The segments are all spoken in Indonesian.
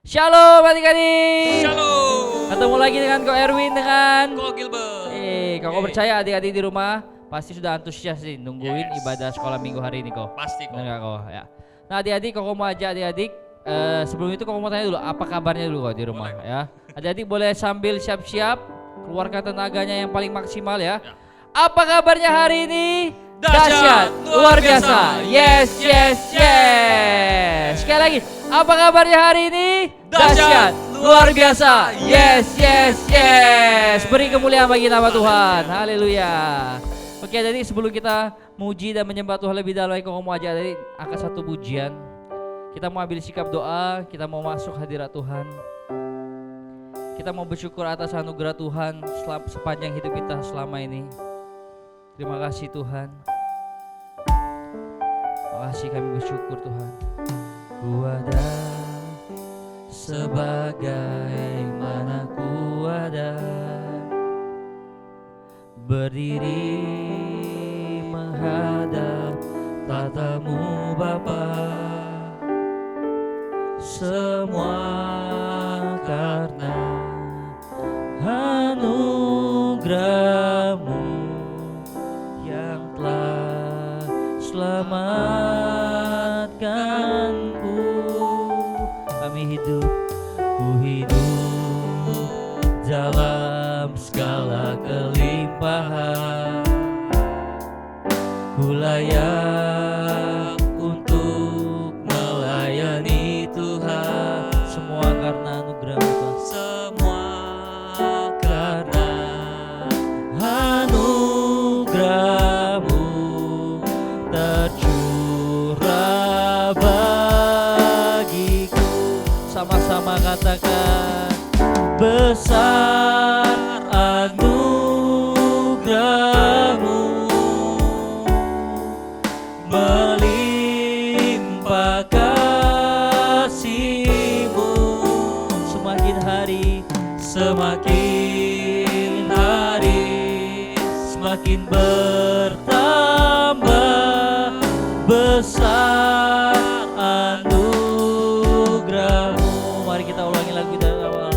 Shalom adik-adik. Shalom. Ketemu lagi dengan Ko Erwin dengan Ko Gilbert. Kok percaya adik-adik di rumah pasti sudah antusias nih nungguin Yes. ibadah sekolah minggu hari ini kok. Pasti kok. Benar kok ya. Nah adik-adik kok mau ajak adik-adik sebelum itu kok mau tanya dulu apa kabarnya dulu kok di rumah Boleh, ya. Adik-adik boleh sambil siap-siap keluarkan tenaganya yang paling maksimal ya. Ya. Apa kabarnya hari ini? Dahsyat, luar biasa. Yes, yes, yes. Sekali lagi, apa kabarnya hari ini? Dahsyat, luar biasa. Yes, yes, yes. Beri kemuliaan bagi nama Tuhan. Haleluya. Oke, jadi sebelum kita muji dan menyembah Tuhan lebih dalam, aku mau ajak dari angkat satu pujian. Kita mau ambil sikap doa, kita mau masuk hadirat Tuhan. Kita mau bersyukur atas anugerah Tuhan sepanjang hidup kita selama ini. Terima kasih Tuhan. Terima kasih kami bersyukur Tuhan. Ku ada sebagai mana ku ada, berdiri menghadap tatamu Bapa. Semua karena anugerah-Mu yang telah selamatkanku. Kami hidup, ku hidup dalam segala kelimpahan. Ku layak untuk melayani Tuhan. Semua karena anugerah-Mu Tuhan. Semua karena anugerah-Mu tercurah bagiku. Sama-sama katakan, besar anugerah-Mu, melimpah kasih-Mu. Semakin hari semakin bertambah besar anugerah-Mu. Mari kita ulangi lagu dari awal.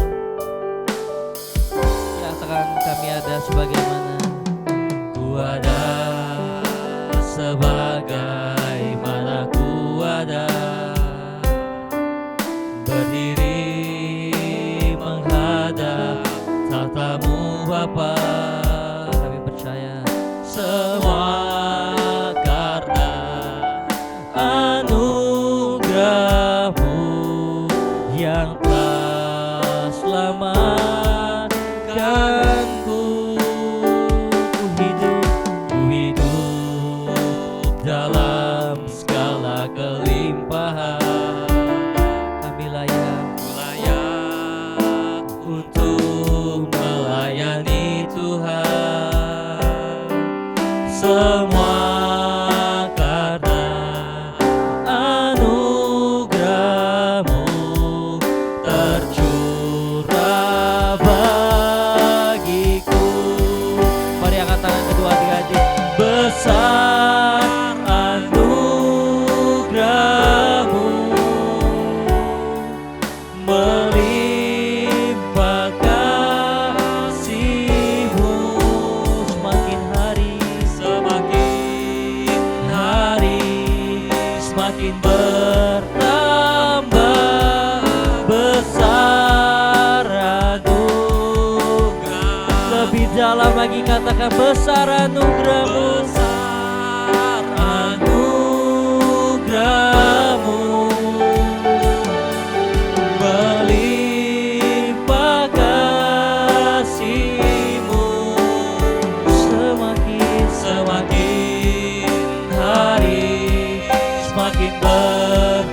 Katakan kami ada sebagaimana. Ku ada sebagaimana ku ada, berdiri menghadap tatamu Bapa. Kami percaya semua karena anugerah-Mu yang telah selamatkanku. Ku hidup dalam segala kelimpahan. Kami layak untuk melayani Tuhan. Semua karena anugerah-Mu tercurah bagiku. Mari angkat tangan kedua adik-adik. Besar anugerah-Mu, melimpah kasih-Mu. Semakin hari semakin bertambah besar anugerah. Lebih dalam lagi katakan besar anugerah-Mu. Besar anugerah-Mu, melimpah kasih-Mu. Semakin hari semakin bertambah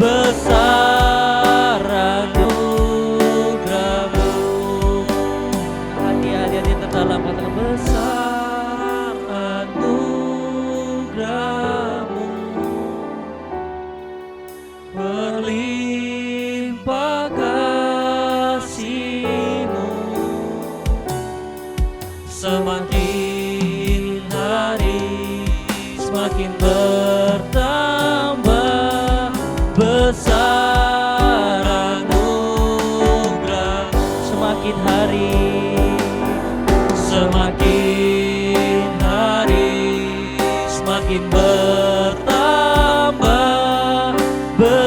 besar anugerah-Mu. Hati-hati terdalam katakan besar anugerah-Mu, berlimpah kasih-Mu. Semakin hari semakin bertambah besar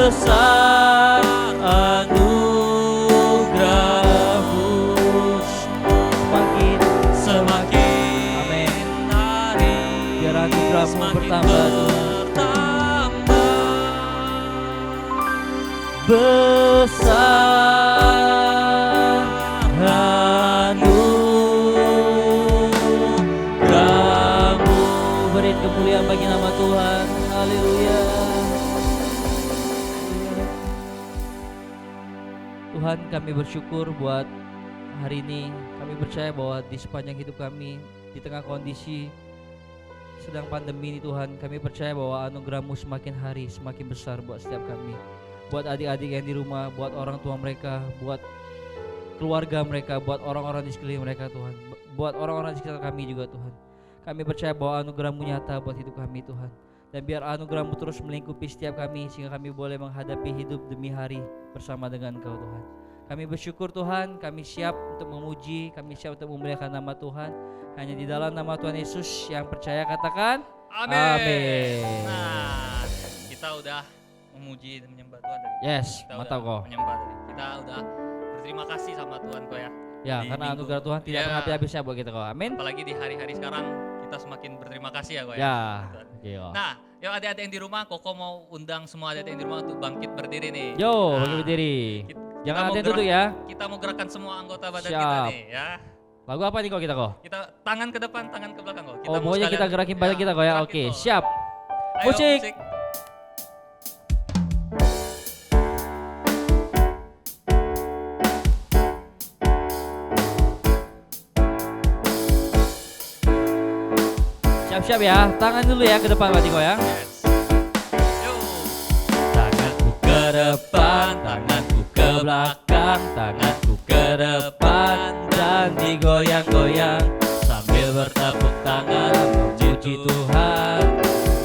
besar anugerah-Mu, semakin hari biar anugerah-Mu semakin bertambah Tuhan. Besar anugerah-Mu, beri kemuliaan bagi nama Tuhan. Haleluya. Tuhan, kami bersyukur buat hari ini. Kami percaya bahwa di sepanjang hidup kami, di tengah kondisi sedang pandemi ini Tuhan, kami percaya bahwa anugerah-Mu semakin hari semakin besar buat setiap kami. Buat adik-adik yang di rumah, buat orang tua mereka, buat keluarga mereka, buat orang-orang di sekeliling mereka Tuhan, buat orang-orang di sekitar kami juga Tuhan. Kami percaya bahwa anugerah-Mu nyata buat hidup kami Tuhan. Dan biar anugerah-Mu terus melingkupi setiap kami, sehingga kami boleh menghadapi hidup demi hari bersama dengan Engkau Tuhan. Kami bersyukur Tuhan, kami siap untuk memuji, kami siap untuk memuliakan nama Tuhan. Hanya di dalam nama Tuhan Yesus yang percaya katakan Amin. Amin. Nah, kita udah memuji dan menyembah Tuhan tadi. Yes, Kita mantap udah kok. menyembah tadi. Kita udah berterima kasih sama Tuhan kok ya. Ya, Di karena minggu. anugerah Tuhan tidak Ya. pernah habis-habisnya buat kita kok. Amin. Apalagi di hari-hari sekarang kita semakin berterima kasih ya kok ya. Ya, Tuhan. oke kok. Nah, yuk adik-adik yang di rumah, Koko mau undang semua adik-adik yang di rumah untuk bangkit berdiri nih. Yo, Nah, bagi berdiri. kita Jangan mau ada yang gerak- duduk ya. Kita mau gerakan semua anggota badan Siap. kita nih ya. Lagu apa nih kok kita kok? Kita tangan ke depan, tangan ke belakang kok. Oh, maunya kita sekalian- gerakin badan kita kok ya. gerakin Oke, kok. siap. Ayo, Musik. Siap-siap ya. Tangan dulu ya ke depan Pak Tiko ya. Yes. Yuk. Tanganku ke depan, tanganku ke belakang, tanganku ke depan dan digoyang-goyang sambil bertepuk tangan memuji Tuhan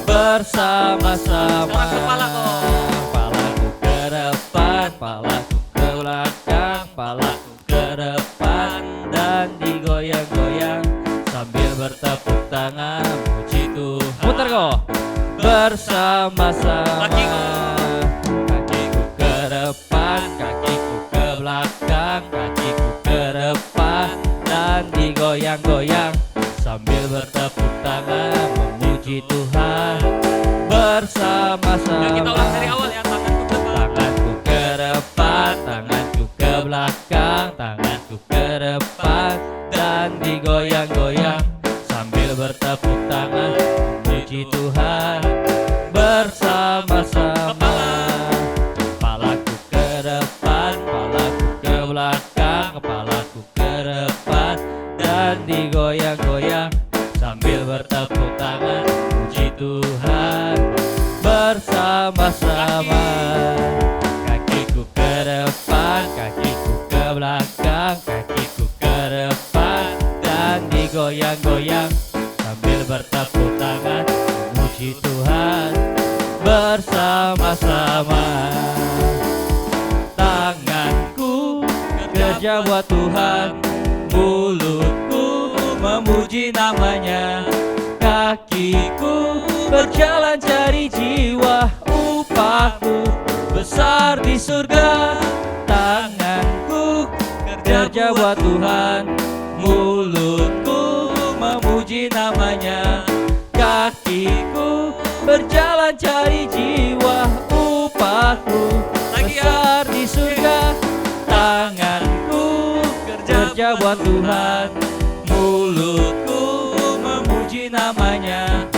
bersama-sama. Tangan kepala kok. Kepalaku ke depan, kepalaku ke belakang, kepalaku ke depan dan digoyang-goyang sambil bertepuk tangan memuji Tuhan. Muter kok. Bersama-sama. Kaki Kakiku ke depan, kakiku ke belakang, kakiku ke depan dan digoyang-goyang sambil bertepuk tangan memuji Tuhan bersama-sama. Yuk kita ulang dari awal ya, tangan ke depan. Tanganku ke depan, tanganku ke belakang, tanganku ke depan dan digoyang-goyang sambil bertepuk tangan memuji Tuhan bersama-sama. Kepalaku ke depan, kepalaku ke belakang, kepalaku ke depan dan digoyang-goyang sambil bertepuk tangan puji Tuhan bersama-sama. Kakiku ke depan, kakiku ke belakang, kakiku ke depan dan digoyang-goyang sambil bertepuk tangan puji Tuhan bersama-sama. Tanganku kerja buat Tuhan, mulutku memuji namanya, kakiku berjalan cari jiwa, upahku besar di surga. Tanganku kerja buat Tuhan, mulutku memuji namanya, kakiku berjalan cari jiwa, upahku Lagi ya. besar di surga. Tanganku kerja buat Tuhan, mulutku memuji namanya,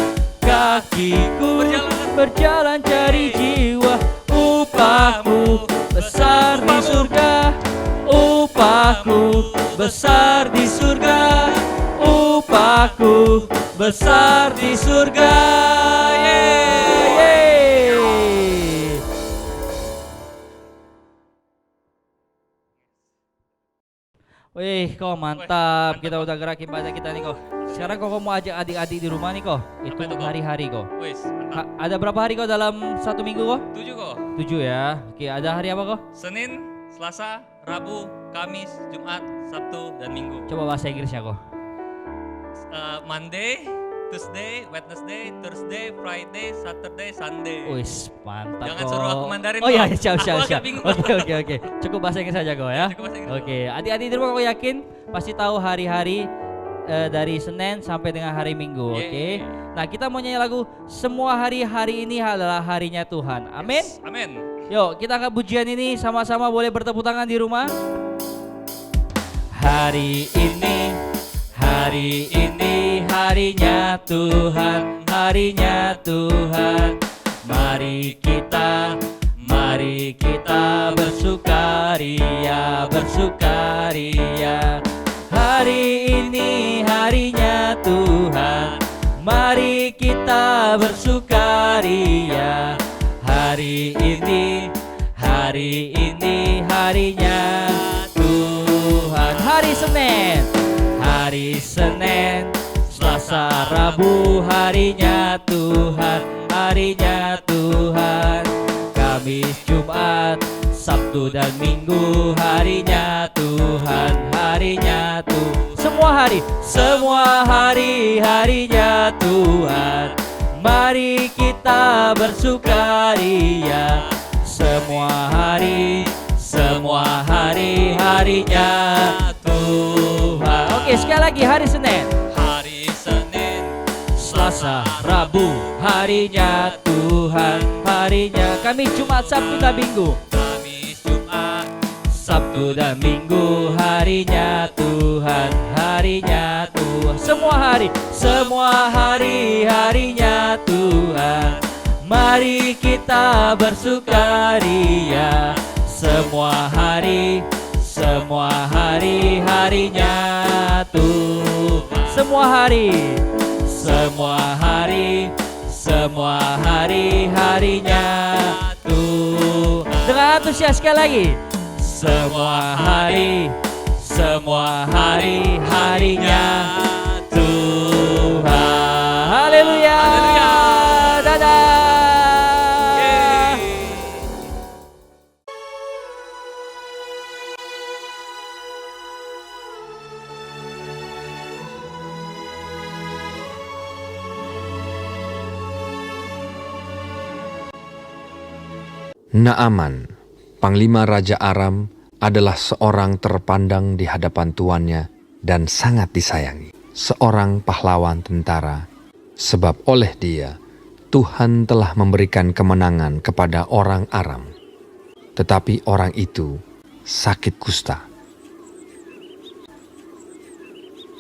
kakiku berjalan cari jiwa, upahku besar di surga, upahku besar di surga, upahku besar di surga. Yeay. Wih, kok mantap. Kita udah gerakin badan kita nih kok. Sekarang kok mau ajak adik-adik di rumah nih kok. itu, Hitung kok? hari-hari kok. Wis, mantap. Ada berapa hari kok dalam satu minggu kok? 7 kok. 7 ya. Oke, ada hari apa kok? Senin, Selasa, Rabu, Kamis, Jumat, Sabtu, dan Minggu. Coba bahasa Inggrisnya kok. Monday, Tuesday, Wednesday, Thursday, Friday, Saturday, Sunday. Wis, mantap Jangan kok. suruh aku Mandarin, Oh iya, kok. siap, Aku siap, agak siap. bingung, Oke. Cukup bahasa Inggris saja kok ya. Cukup bahasa Inggris, Oke, adik-adik di rumah aku yakin pasti tahu hari-hari dari Senin sampai dengan hari Minggu, Yeah. oke? Nah, kita mau nyanyi lagu Semua Hari-hari Ini Adalah Harinya Tuhan. Amin. Amin. Yuk, kita angkat pujian ini sama-sama, boleh bertepuk tangan di rumah. Hari ini harinya Tuhan, harinya Tuhan. Mari kita bersukaria, bersukaria. Hari ini harinya Tuhan, mari kita bersukaria. Hari ini harinya Tuhan. Hari Senin, Selasa, Rabu, harinya Tuhan, harinya Tuhan. Kamis, Jumat, Sabtu dan Minggu, harinya Tuhan, harinya Tuhan. Semua hari harinya Tuhan. Mari kita bersukaria. Semua hari harinya Tuhan. Oke, sekali lagi hari Senin, Selasa, Rabu, harinya Tuhan, harinya. Kamis, Jumat, Sabtu dan Minggu, Sabtu dan Minggu, harinya Tuhan, harinya Tuhan. Semua hari harinya Tuhan. Mari kita bersukaria. Semua hari harinya Tuhan. Semua hari harinya Tuhan. Dengan antusias sekali lagi. Semua hari harinya Tuhan. Haleluya. Dadah. Naaman, panglima Raja Aram, adalah seorang terpandang di hadapan tuannya dan sangat disayangi. Seorang pahlawan tentara, sebab oleh dia, Tuhan telah memberikan kemenangan kepada orang Aram. Tetapi orang itu sakit kusta.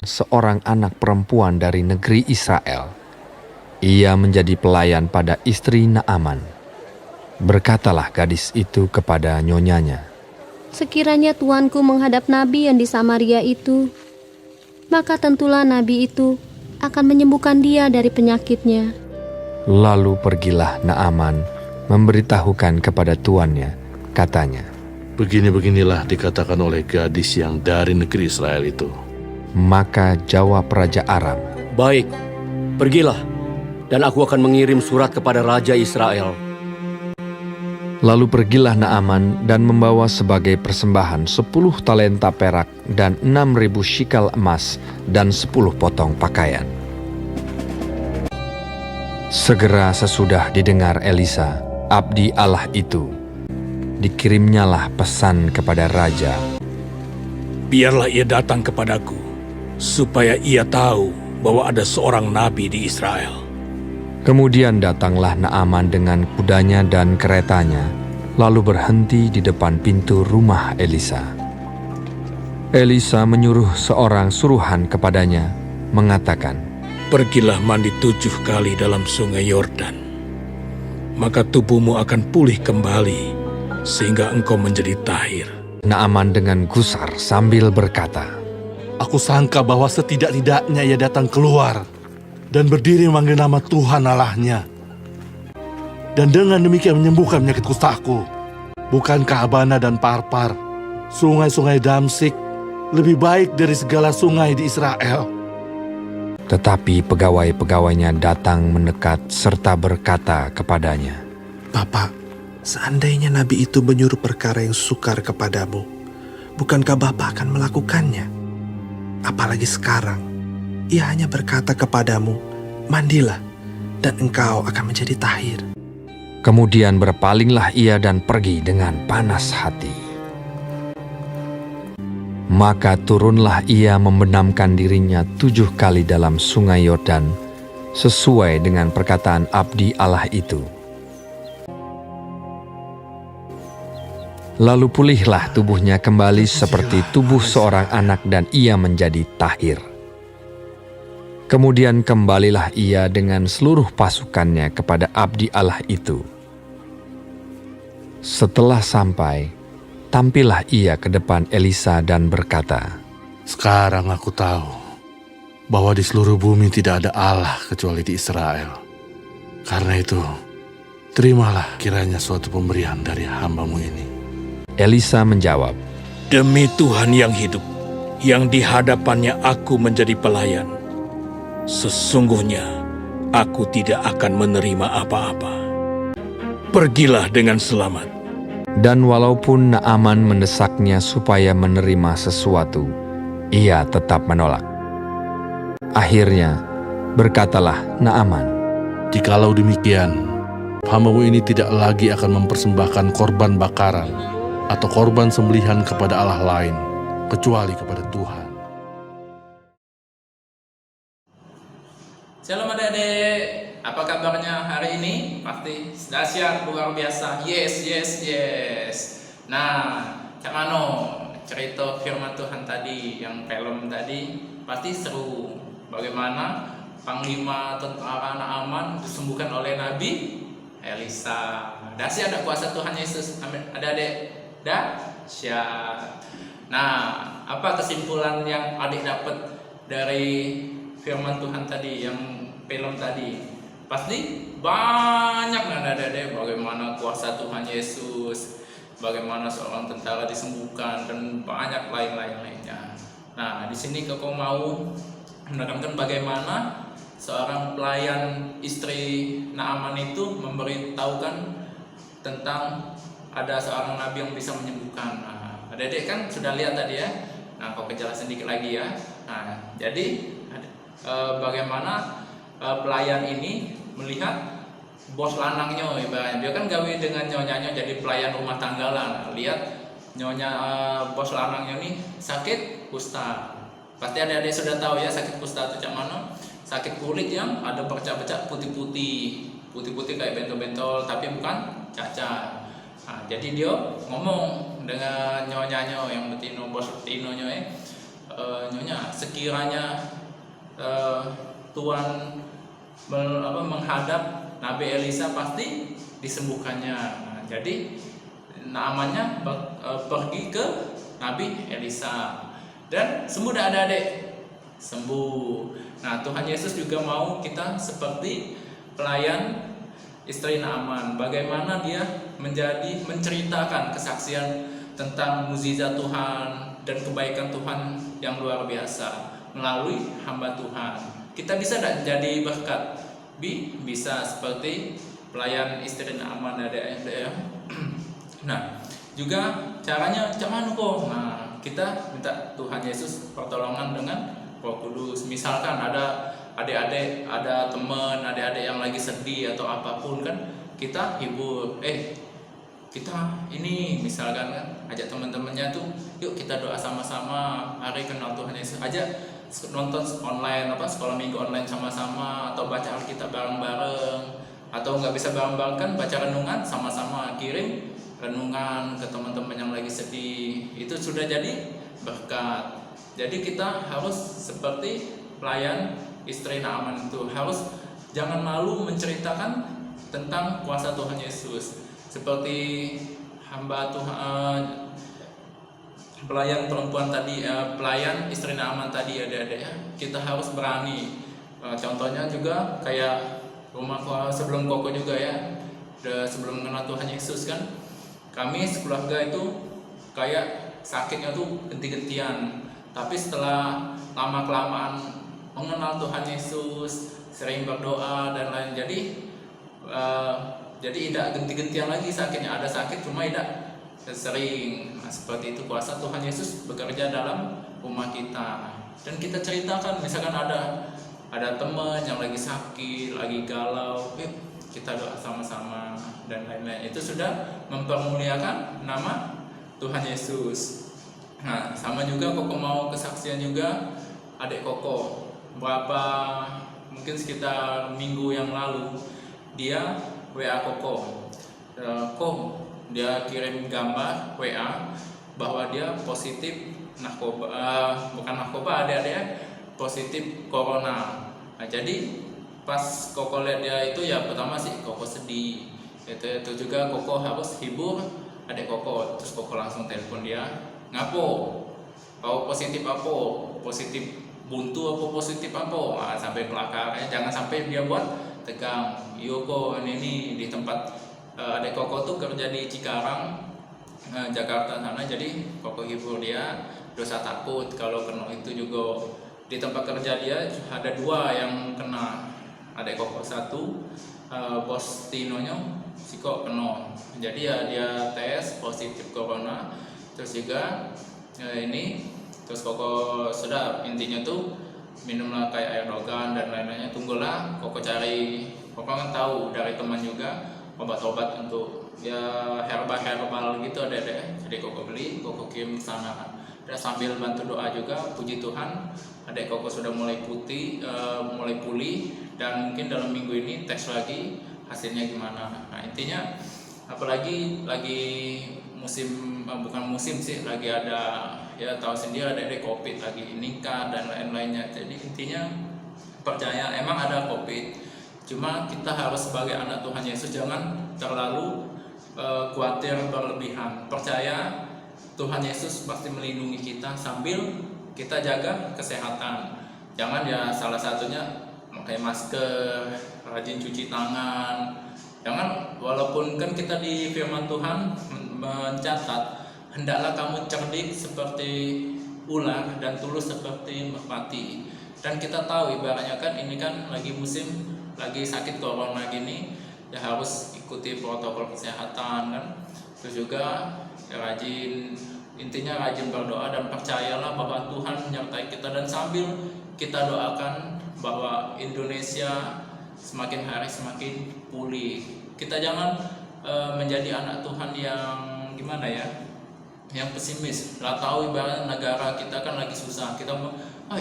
Seorang anak perempuan dari negeri Israel, ia menjadi pelayan pada istri Naaman. Berkatalah gadis itu kepada nyonyanya, "Sekiranya tuanku menghadap nabi yang di Samaria itu, maka tentulah nabi itu akan menyembuhkan dia dari penyakitnya." Lalu pergilah Naaman memberitahukan kepada tuannya, katanya, Begini-beginilah dikatakan oleh gadis yang dari negeri Israel itu. Maka jawab Raja Aram, "Baik, pergilah, dan aku akan mengirim surat kepada Raja Israel." Lalu pergilah Naaman dan membawa sebagai persembahan 10 talenta perak dan 6.000 shikal emas dan 10 potong pakaian. Segera sesudah didengar Elisa, abdi Allah itu, dikirimnyalah pesan kepada raja, "Biarlah ia datang kepadaku, supaya ia tahu bahwa ada seorang nabi di Israel." Kemudian datanglah Naaman dengan kudanya dan keretanya, lalu berhenti di depan pintu rumah Elisa. Elisa menyuruh seorang suruhan kepadanya, mengatakan, "Pergilah mandi 7 kali dalam sungai Yordan, maka tubuhmu akan pulih kembali, sehingga engkau menjadi tahir." Naaman dengan gusar sambil berkata, Aku sangka bahwa setidak-tidaknya ia datang keluar dan berdiri memanggil nama Tuhan Allahnya. Dan dengan demikian menyembuhkan penyakit kustaku. Bukankah Abana dan Parpar, sungai-sungai Damsik, lebih baik dari segala sungai di Israel? Tetapi pegawai-pegawainya datang mendekat serta berkata kepadanya, "Bapak, seandainya nabi itu menyuruh perkara yang sukar kepadamu, bukankah Bapak akan melakukannya? Apalagi sekarang, ia hanya berkata kepadamu, mandilah, dan engkau akan menjadi tahir. Kemudian berpalinglah ia dan pergi dengan panas hati. Maka turunlah ia membenamkan dirinya 7 kali dalam sungai Yordan, sesuai dengan perkataan abdi Allah itu. Lalu pulihlah tubuhnya kembali seperti tubuh seorang anak dan ia menjadi tahir. Kemudian kembalilah ia dengan seluruh pasukannya kepada abdi Allah itu. Setelah sampai, tampillah ia ke depan Elisa dan berkata, Sekarang aku tahu bahwa di seluruh bumi tidak ada Allah kecuali di Israel. Karena itu, terimalah kiranya suatu pemberian dari hamba-Mu ini. Elisa menjawab, Demi Tuhan yang hidup, yang di hadapannya aku menjadi pelayan, sesungguhnya aku tidak akan menerima apa-apa. Pergilah dengan selamat. dan walaupun Naaman mendesaknya supaya menerima sesuatu, ia tetap menolak. Akhirnya, berkatalah Naaman, Jikalau demikian, hamba-Mu ini tidak lagi akan mempersembahkan korban bakaran atau korban sembelihan kepada Allah lain, kecuali kepada Tuhan. Shalom adik-adik, apa kabarnya hari ini? Pasti dahsyat, luar biasa. Yes. Nah, cak mano cerita firman Tuhan tadi, yang film tadi pasti seru. Bagaimana panglima tentara Naaman disembuhkan oleh Nabi Elisa. Dahsyat ada kuasa Tuhan Yesus. Amin. Adik-adik, dahsyat. Nah, apa kesimpulan yang adik dapat dari firman Tuhan tadi, yang film tadi? Pasti banyak nada-nada bagaimana kuasa Tuhan Yesus, bagaimana seorang tentara disembuhkan, dan banyak lainnya. Nah, di sini kau mau menekankan bagaimana seorang pelayan istri Naaman itu memberitahukan tentang ada seorang nabi yang bisa menyembuhkan. Nah, adik-adik kan sudah lihat tadi ya. Nah, kau kejelasan sedikit lagi ya. Nah, jadi bagaimana pelayan ini melihat bos lanangnya, ibaratnya dia kan gawe dengan nyonyanya jadi pelayan rumah tangga lah. Nah, lihat nyonya bos lanangnya nih sakit kusta. Pasti adik-adik sudah tahu ya sakit kusta itu cak mana? Sakit kulit yang ada bercak-bercak putih-putih kayak bentol-bentol, tapi bukan cacar. Nah, jadi dia ngomong dengan nyonyanya yang betino, bos betinonya, nyonya, sekiranya Tuhan menghadap Nabi Elisa pasti disembuhkannya. Nah, jadi namanya pergi ke Nabi Elisa dan sembuh dah adik-adik, sembuh. Nah, Tuhan Yesus juga mau kita seperti pelayan istri Naaman. Bagaimana dia menceritakan kesaksian tentang mukjizat Tuhan dan kebaikan Tuhan yang luar biasa melalui hamba Tuhan. Kita bisa tak jadi berkat? Bisa seperti pelayan istri Naaman ada. Nah, juga caranya macam mana kok? Nah, kita minta Tuhan Yesus pertolongan dengan Roh Kudus. Misalkan ada adik-adik, ada teman, adik-adik yang lagi sedih atau apapun kan, kita hibur. Kita ini misalkan kan, ajak teman-temannya tuh, yuk kita doa sama-sama, hari kenal Tuhan Yesus. Ajak nonton online sekolah minggu online sama-sama, atau baca Alkitab bareng-bareng, atau nggak bisa bareng-bareng kan baca renungan sama-sama, kirim renungan ke teman-teman yang lagi sedih. Itu sudah jadi berkat. Jadi kita harus seperti pelayan istri Naaman itu, harus jangan malu menceritakan tentang kuasa Tuhan Yesus. Seperti hamba Tuhan, pelayan perempuan tadi, pelayan istri Naaman tadi, adik-adik ya, kita harus berani. Contohnya juga kayak rumah sebelum Koko juga ya, sebelum mengenal Tuhan Yesus kan, kami sekeluarga itu kayak sakitnya tuh ganti-gantian. Tapi setelah lama-kelamaan mengenal Tuhan Yesus, sering berdoa dan lain, jadi tidak ganti-gantian lagi sakitnya. Ada sakit cuma tidak sering. Nah, seperti itu kuasa Tuhan Yesus bekerja dalam rumah kita. Dan kita ceritakan, misalkan ada ada teman yang lagi sakit, lagi galau, kita doa sama-sama dan lain-lain. Itu sudah mempermuliakan nama Tuhan Yesus. Nah, sama juga Koko mau kesaksian juga adik Koko. Mungkin sekitar minggu yang lalu dia WA Koko. Dia kirim gambar WA bahwa dia positif bukan narkoba, ada positif corona. Nah, jadi pas Koko lihat dia itu, ya pertama sih Koko sedih. Itu juga Koko harus hibur adik Koko. Terus Koko langsung telepon dia, ngapo? Kau positif apa? Positif buntu apa positif apa? Nah, sampai kelakar. Jangan sampai dia buat tegang. Yo kok ini di tempat adik Koko tuh kerja di Cikarang, Jakarta sana. Jadi Koko hibur dia, dosa takut kalau kena itu juga. Di tempat kerja dia ada 2 yang kena, adik Koko 1, bos Tinonya si kok kena. Jadi ya dia tes positif corona. Terus juga terus Koko sudah, intinya tuh minumlah kayak air dogan dan lain-lainnya. Tunggulah Koko cari, Koko kan tahu dari teman juga obat-obat untuk ya herbal gitu ada. Jadi Koko beli, Koko kirim ke sana. Dan sambil bantu doa juga, puji Tuhan adik Koko sudah mulai mulai pulih, dan mungkin dalam minggu ini tes lagi hasilnya gimana. Nah, intinya apalagi lagi bukan musim sih, lagi ada, ya tahu sendiri ada COVID lagi nikah dan lain-lainnya. Jadi intinya percaya emang ada COVID, cuma kita harus sebagai anak Tuhan Yesus jangan terlalu khawatir berlebihan. Percaya Tuhan Yesus pasti melindungi kita sambil kita jaga kesehatan. Jangan ya salah satunya pakai masker, rajin cuci tangan. Jangan, walaupun kan kita di firman Tuhan mencatat, hendaklah kamu cerdik seperti ular dan tulus seperti merpati. Dan kita tahu ibaratnya kan ini kan lagi musim, lagi sakit corona gini, ya harus ikuti protokol kesehatan kan. Terus juga ya intinya rajin berdoa dan percayalah bahwa Tuhan menyertai kita. Dan sambil kita doakan bahwa Indonesia semakin hari semakin pulih. Kita jangan menjadi anak Tuhan yang gimana ya, yang pesimis. Lah tahu ibarat negara kita kan lagi susah, kita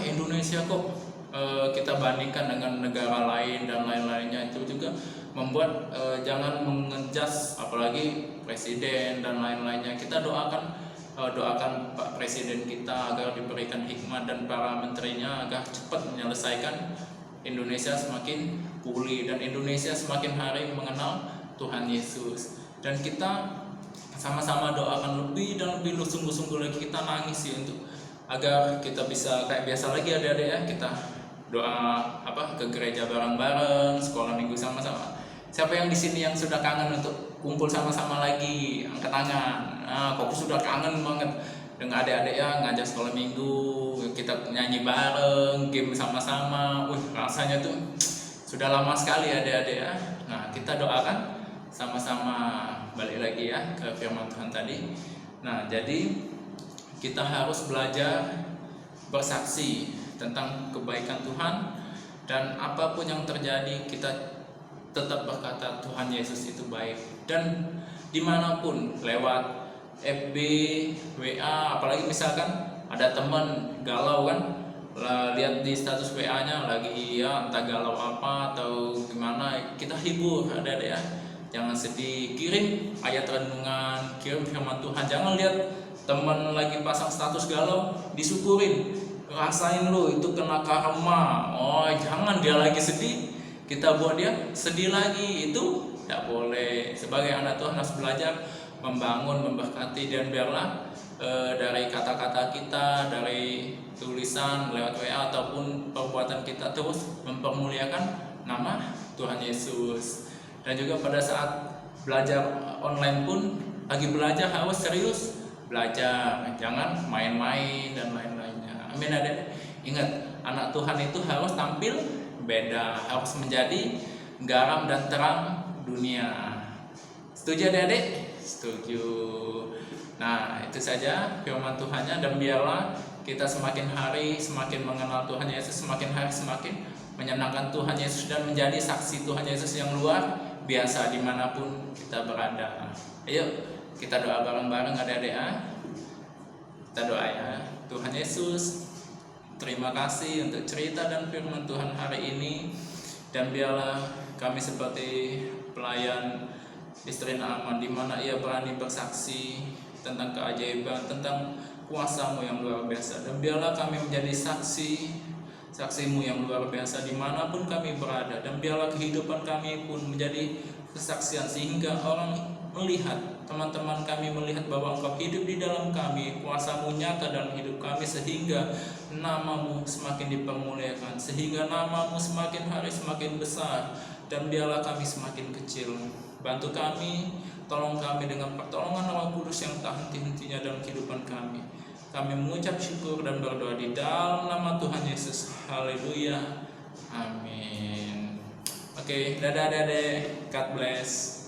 Indonesia kok kita bandingkan dengan negara lain dan lain-lainnya. Itu juga membuat jangan mengejas apalagi presiden dan lain-lainnya. Kita doakan Pak Presiden kita agar diberikan hikmat dan para menterinya agar cepat menyelesaikan Indonesia semakin pulih dan Indonesia semakin hari mengenal Tuhan Yesus. Dan kita sama-sama doakan lebih dan lebih sungguh-sungguh lagi. Kita nangis sih untuk agar kita bisa kayak biasa lagi adik-adik ya, kita doa ke gereja bareng-bareng, sekolah minggu sama-sama. Siapa yang di sini yang sudah kangen untuk kumpul sama-sama lagi? Angkat tangan. Kok sudah kangen banget dengan adik-adik ya, ngajak sekolah minggu, kita nyanyi bareng, game sama-sama. Rasanya tuh sudah lama sekali adik-adik ya. Nah, kita doakan sama-sama, balik lagi ya ke firman Tuhan tadi. Nah, jadi kita harus belajar bersaksi tentang kebaikan Tuhan, dan apapun yang terjadi kita tetap berkata Tuhan Yesus itu baik. Dan dimanapun, lewat FB, WA, apalagi misalkan ada teman galau kan, lihat di status WA-nya lagi ya entah galau apa atau gimana, kita hibur adik-adik ya. Jangan sedih, kirim ayat renungan, kirim firman Tuhan. Jangan lihat teman lagi pasang status galau, disyukurin, rasain lo itu kena karma. Jangan, dia lagi sedih kita buat dia sedih lagi, itu tidak boleh. Sebagai anak Tuhan harus belajar membangun, memberkati, dan biarlah dari kata-kata kita, dari tulisan lewat WA ataupun perbuatan kita terus mempermuliakan nama Tuhan Yesus. Dan juga pada saat belajar online pun, lagi belajar harus serius belajar, jangan main-main dan lain-lainnya. Amin adik. Ingat, anak Tuhan itu harus tampil beda, harus menjadi garam dan terang dunia. Setuju adik-adik? Setuju. Nah, itu saja firman Tuhannya, dan biarlah kita semakin hari semakin mengenal Tuhan Yesus, semakin hari semakin menyenangkan Tuhan Yesus dan menjadi saksi Tuhan Yesus yang luar biasa dimanapun kita berada. Ayo kita doa bareng-bareng adik-adik. Kita doa ya. Tuhan Yesus, terima kasih untuk cerita dan firman Tuhan hari ini, dan biarlah kami seperti pelayan istri Naaman di mana ia berani bersaksi tentang keajaiban, tentang kuasa-Mu yang luar biasa, dan biarlah kami menjadi saksi-Mu yang luar biasa dimanapun kami berada, dan biarlah kehidupan kami pun menjadi kesaksian sehingga orang melihat, teman-teman kami melihat bahwa Engkau hidup di dalam kami, kuasa-Mu nyata dalam hidup kami, sehingga nama-Mu semakin dipermuliakan, sehingga nama-Mu semakin hari semakin besar, dan biarlah kami semakin kecil. Bantu kami, tolong kami dengan pertolongan Roh Kudus yang tak henti-hentinya dalam kehidupan kami. Kami mengucap syukur dan berdoa di dalam nama Tuhan Yesus. Haleluya. Amin. Oke, dadah adik-adik. God bless.